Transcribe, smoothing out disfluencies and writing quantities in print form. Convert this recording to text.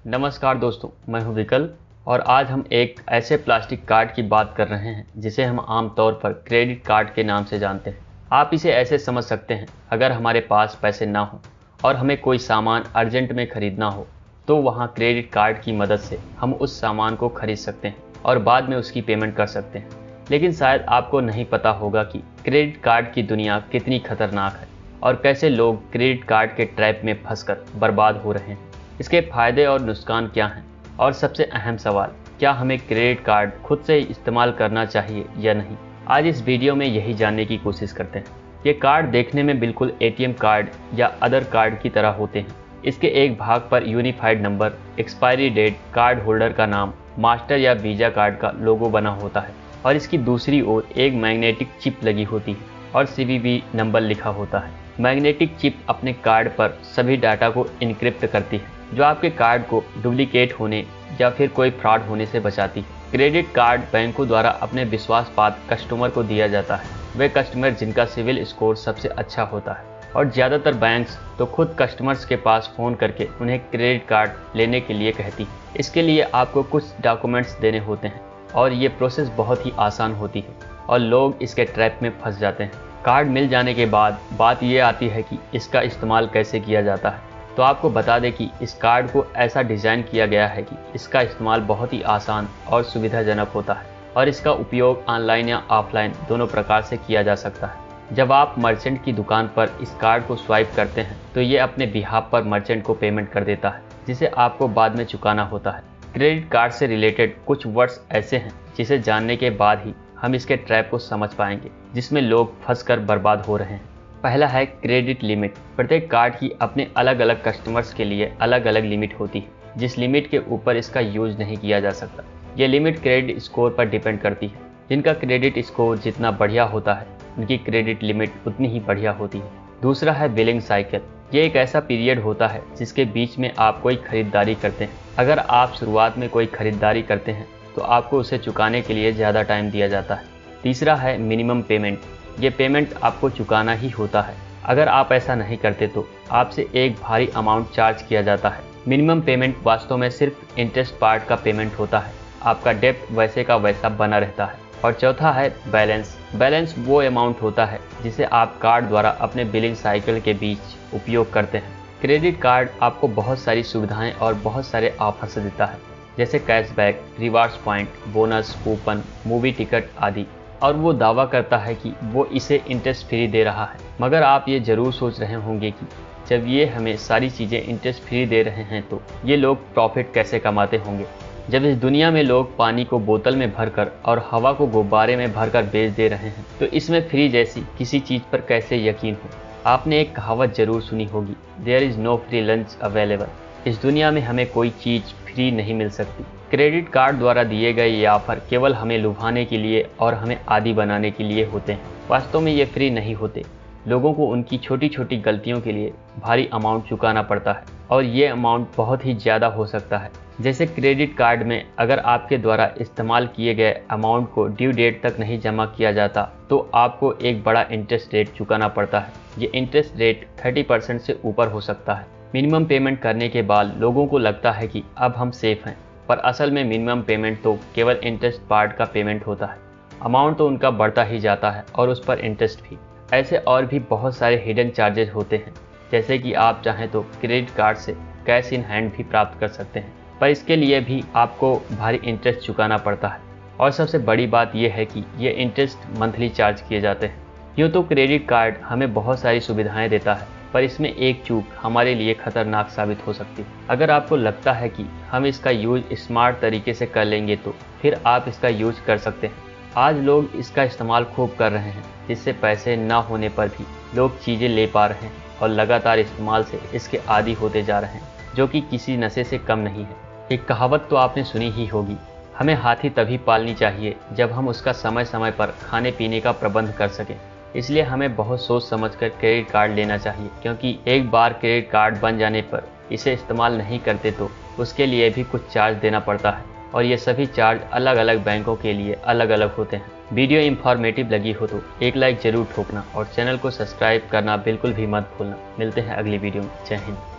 नमस्कार दोस्तों, मैं हूं विकल्प और आज हम एक ऐसे प्लास्टिक कार्ड की बात कर रहे हैं जिसे हम आमतौर पर क्रेडिट कार्ड के नाम से जानते हैं। आप इसे ऐसे समझ सकते हैं, अगर हमारे पास पैसे ना हो और हमें कोई सामान अर्जेंट में खरीदना हो तो वहां क्रेडिट कार्ड की मदद से हम उस सामान को खरीद सकते हैं और बाद में उसकी पेमेंट कर सकते हैं। लेकिन शायद आपको नहीं पता होगा कि क्रेडिट कार्ड की दुनिया कितनी खतरनाक है और कैसे लोग क्रेडिट कार्ड के ट्रैप में फंसकर बर्बाद हो रहे हैं। इसके फायदे और नुकसान क्या हैं, और सबसे अहम सवाल, क्या हमें क्रेडिट कार्ड खुद से इस्तेमाल करना चाहिए या नहीं। आज इस वीडियो में यही जानने की कोशिश करते हैं। ये कार्ड देखने में बिल्कुल एटीएम कार्ड या अदर कार्ड की तरह होते हैं। इसके एक भाग पर unified number, expiry date, card holder का नाम, मास्टर या वीजा कार्ड का लोगो बना होता है और इसकी दूसरी ओर एक मैग्नेटिक चिप लगी होती है और सीवीवी नंबर लिखा होता है। मैग्नेटिक चिप अपने कार्ड पर सभी डाटा को इनक्रिप्ट करती है, जो आपके कार्ड को डुप्लीकेट होने या फिर कोई फ्रॉड होने से बचाती है। क्रेडिट कार्ड बैंकों द्वारा अपने विश्वास पात्र कस्टमर को दिया जाता है, वे कस्टमर जिनका सिविल स्कोर सबसे अच्छा होता है। और ज़्यादातर बैंक्स तो खुद कस्टमर्स के पास फ़ोन करके उन्हें क्रेडिट कार्ड लेने के लिए कहती है। इसके लिए आपको कुछ डॉक्यूमेंट्स देने होते हैं और ये प्रोसेस बहुत ही आसान होती है और लोग इसके ट्रैप में फंस जाते हैं। कार्ड मिल जाने के बाद बात ये आती है कि इसका इस्तेमाल कैसे किया जाता है। तो आपको बता दें कि इस कार्ड को ऐसा डिज़ाइन किया गया है कि इसका इस्तेमाल बहुत ही आसान और सुविधाजनक होता है और इसका उपयोग ऑनलाइन या ऑफलाइन दोनों प्रकार से किया जा सकता है। जब आप मर्चेंट की दुकान पर इस कार्ड को स्वाइप करते हैं तो ये अपने बिहाफ पर मर्चेंट को पेमेंट कर देता है, जिसे आपको बाद में चुकाना होता है। क्रेडिट कार्ड से रिलेटेड कुछ वर्ड्स ऐसे हैं जिसे जानने के बाद ही हम इसके ट्रैप को समझ पाएंगे, जिसमें लोग फंसकर बर्बाद हो रहे हैं। पहला है क्रेडिट लिमिट। प्रत्येक कार्ड की अपने अलग अलग कस्टमर्स के लिए अलग अलग लिमिट होती है, जिस लिमिट के ऊपर इसका यूज नहीं किया जा सकता। यह लिमिट क्रेडिट स्कोर पर डिपेंड करती है। जिनका क्रेडिट स्कोर जितना बढ़िया होता है, उनकी क्रेडिट लिमिट उतनी ही बढ़िया होती है। दूसरा है बिलिंग साइकिल। ये एक ऐसा पीरियड होता है जिसके बीच में आप कोई खरीदारी करते हैं। अगर आप शुरुआत में कोई खरीदारी करते हैं तो आपको उसे चुकाने के लिए ज़्यादा टाइम दिया जाता है। तीसरा है मिनिमम पेमेंट। ये पेमेंट आपको चुकाना ही होता है। अगर आप ऐसा नहीं करते तो आपसे एक भारी अमाउंट चार्ज किया जाता है। मिनिमम पेमेंट वास्तव में सिर्फ इंटरेस्ट पार्ट का पेमेंट होता है। आपका डेब्ट वैसे का वैसा बना रहता है। और चौथा है बैलेंस। बैलेंस वो अमाउंट होता है जिसे आप कार्ड द्वारा अपने बिलिंग साइकिल के बीच उपयोग करते हैं। क्रेडिट कार्ड आपको बहुत सारी सुविधाएं और बहुत सारे ऑफर्स देता है, जैसे cashback, rewards point, bonus, coupon, movie ticket आदि। और वो दावा करता है कि वो इसे इंटरेस्ट फ्री दे रहा है। मगर आप ये ज़रूर सोच रहे होंगे कि जब ये हमें सारी चीज़ें इंटरेस्ट फ्री दे रहे हैं तो ये लोग प्रॉफिट कैसे कमाते होंगे। जब इस दुनिया में लोग पानी को बोतल में भरकर और हवा को गुब्बारे में भरकर बेच दे रहे हैं, तो इसमें फ्री जैसी किसी चीज़ पर कैसे यकीन हो। आपने एक कहावत ज़रूर सुनी होगी, there is no free lunch available. इस दुनिया में हमें कोई चीज़ फ्री नहीं मिल सकती। क्रेडिट कार्ड द्वारा दिए गए ये ऑफर केवल हमें लुभाने के लिए और हमें आदी बनाने के लिए होते हैं। वास्तव में ये फ्री नहीं होते। लोगों को उनकी छोटी छोटी गलतियों के लिए भारी अमाउंट चुकाना पड़ता है और ये अमाउंट बहुत ही ज़्यादा हो सकता है। जैसे क्रेडिट कार्ड में अगर आपके द्वारा इस्तेमाल किए गए अमाउंट को ड्यू डेट तक नहीं जमा किया जाता तो आपको एक बड़ा इंटरेस्ट रेट चुकाना पड़ता है। ये इंटरेस्ट रेट 30% से ऊपर हो सकता है। मिनिमम पेमेंट करने के बाद लोगों को लगता है कि अब हम सेफ हैं, पर असल में मिनिमम पेमेंट तो केवल इंटरेस्ट पार्ट का पेमेंट होता है। अमाउंट तो उनका बढ़ता ही जाता है और उस पर इंटरेस्ट भी। ऐसे और भी बहुत सारे हिडन चार्जेस होते हैं, जैसे कि आप चाहें तो क्रेडिट कार्ड से कैश इन हैंड भी प्राप्त कर सकते हैं, पर इसके लिए भी आपको भारी इंटरेस्ट चुकाना पड़ता है। और सबसे बड़ी बात यह है कि ये इंटरेस्ट मंथली चार्ज किए जाते हैं। यूँ तो क्रेडिट कार्ड हमें बहुत सारी सुविधाएँ देता है, पर इसमें एक चूक हमारे लिए खतरनाक साबित हो सकती है। अगर आपको लगता है कि हम इसका यूज स्मार्ट तरीके से कर लेंगे तो फिर आप इसका यूज कर सकते हैं। आज लोग इसका इस्तेमाल खूब कर रहे हैं, जिससे पैसे ना होने पर भी लोग चीज़ें ले पा रहे हैं और लगातार इस्तेमाल से इसके आदी होते जा रहे हैं, जो कि किसी नशे से कम नहीं है। एक कहावत तो आपने सुनी ही होगी, हमें हाथी तभी पालनी चाहिए जब हम उसका समय समय पर खाने पीने का प्रबंध कर सकें। इसलिए हमें बहुत सोच समझकर क्रेडिट कार्ड लेना चाहिए, क्योंकि एक बार क्रेडिट कार्ड बन जाने पर इसे इस्तेमाल नहीं करते तो उसके लिए भी कुछ चार्ज देना पड़ता है और ये सभी चार्ज अलग अलग बैंकों के लिए अलग अलग होते हैं। वीडियो इंफॉर्मेटिव लगी हो तो एक लाइक ज़रूर ठोकना और चैनल को सब्सक्राइब करना बिल्कुल भी मत भूलना। मिलते हैं अगली वीडियो में। जय हिंद।